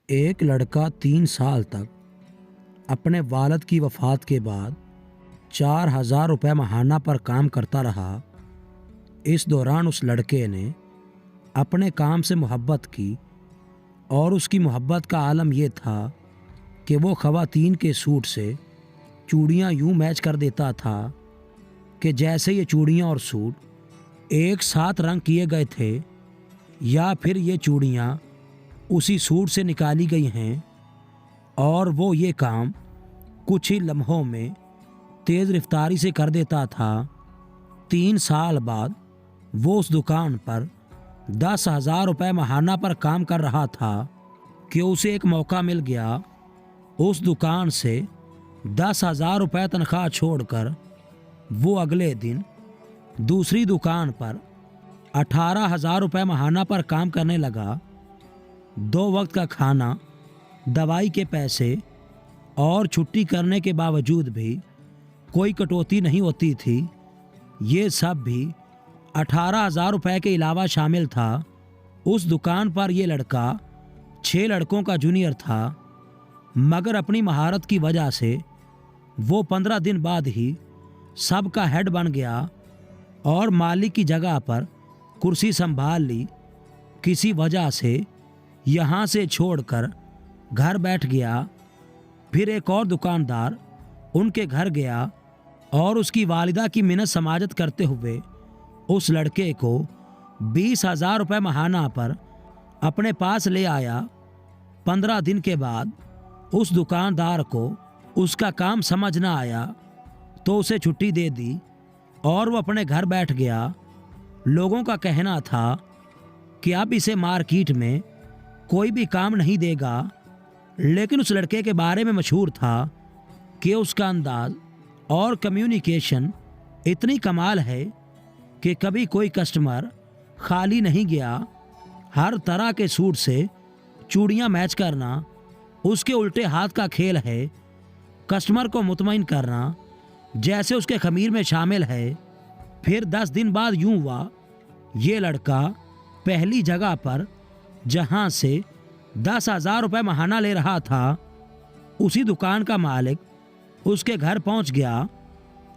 एक लड़का 3 साल तक अपने वालिद की वफ़ात के बाद 4,000 रुपये माहाना पर काम करता रहा। इस दौरान उस लड़के ने अपने काम से मोहब्बत की और उसकी मोहब्बत का आलम यह था कि वो ख़वातीन के सूट से चूड़ियाँ यूँ मैच कर देता था कि जैसे ये चूड़ियाँ और सूट एक साथ रंग किए गए थे या फिर ये चूड़ियाँ उसी सूट से निकाली गई हैं। और वो ये काम कुछ ही लम्हों में तेज़ रफ्तारी से कर देता था। 3 साल बाद वो उस दुकान पर 10,000 रुपये माहाना पर काम कर रहा था कि उसे एक मौका मिल गया। उस दुकान से 10,000 रुपये तनख्वाह छोड़कर वो अगले दिन दूसरी दुकान पर 18,000 रुपये माहाना पर काम करने लगा। 2 वक्त का खाना, दवाई के पैसे और छुट्टी करने के बावजूद भी कोई कटौती नहीं होती थी। ये सब भी 18,000 रुपये के अलावा शामिल था। उस दुकान पर यह लड़का 6 लड़कों का जूनियर था, मगर अपनी महारत की वजह से वो 15 दिन बाद ही सबका हेड बन गया और मालिक की जगह पर कुर्सी संभाल ली। किसी वजह से यहाँ से छोड़कर घर बैठ गया। फिर एक और दुकानदार उनके घर गया और उसकी वालिदा की मिन्नत समाजत करते हुए उस लड़के को 20,000 रुपये माहाना पर अपने पास ले आया। 15 दिन के बाद उस दुकानदार को उसका काम समझ न आया तो उसे छुट्टी दे दी और वो अपने घर बैठ गया। लोगों का कहना था कि अब इसे मार्केट में कोई भी काम नहीं देगा, लेकिन उस लड़के के बारे में मशहूर था कि उसका अंदाज और कम्युनिकेशन इतनी कमाल है कि कभी कोई कस्टमर खाली नहीं गया। हर तरह के सूट से चूड़ियाँ मैच करना उसके उल्टे हाथ का खेल है। कस्टमर को मुतमईन करना जैसे उसके खमीर में शामिल है। फिर 10 दिन बाद यूं हुआ, ये लड़का पहली जगह पर जहां से 10,000 रुपये माहाना ले रहा था, उसी दुकान का मालिक उसके घर पहुंच गया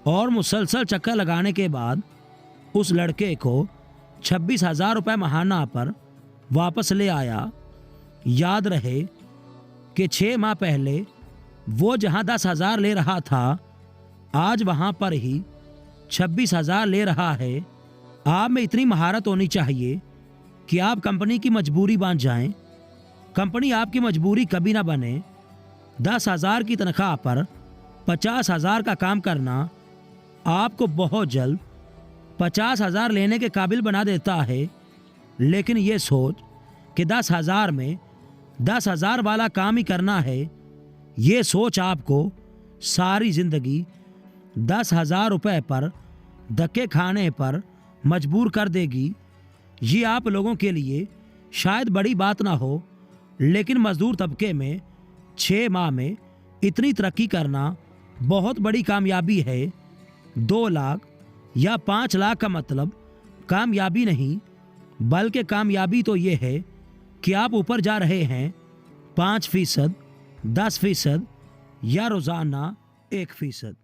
और मुसलसल चक्कर लगाने के बाद उस लड़के को 26,000 रुपये माहाना पर वापस ले आया। याद रहे कि 6 माह पहले वो जहां 10,000 ले रहा था, आज वहां पर ही 26,000 ले रहा है। आप में इतनी महारत होनी चाहिए कि आप कंपनी की मजबूरी बन जाएं। कंपनी आपकी मजबूरी कभी ना बने। 10,000 की तनख्वाह पर 50,000 का काम करना आपको बहुत जल्द 50,000 लेने के काबिल बना देता है। लेकिन ये सोच कि 10,000 में 10,000 वाला काम ही करना है, ये सोच आपको सारी ज़िंदगी 10,000 रुपये पर धक्के खाने पर मजबूर कर देगी। ये आप लोगों के लिए शायद बड़ी बात ना हो, लेकिन मजदूर तबके में 6 माह में इतनी तरक्की करना बहुत बड़ी कामयाबी है। 2 लाख या 5 लाख का मतलब कामयाबी नहीं, बल्कि कामयाबी तो ये है कि आप ऊपर जा रहे हैं 5%, 10% या रोज़ाना 1%।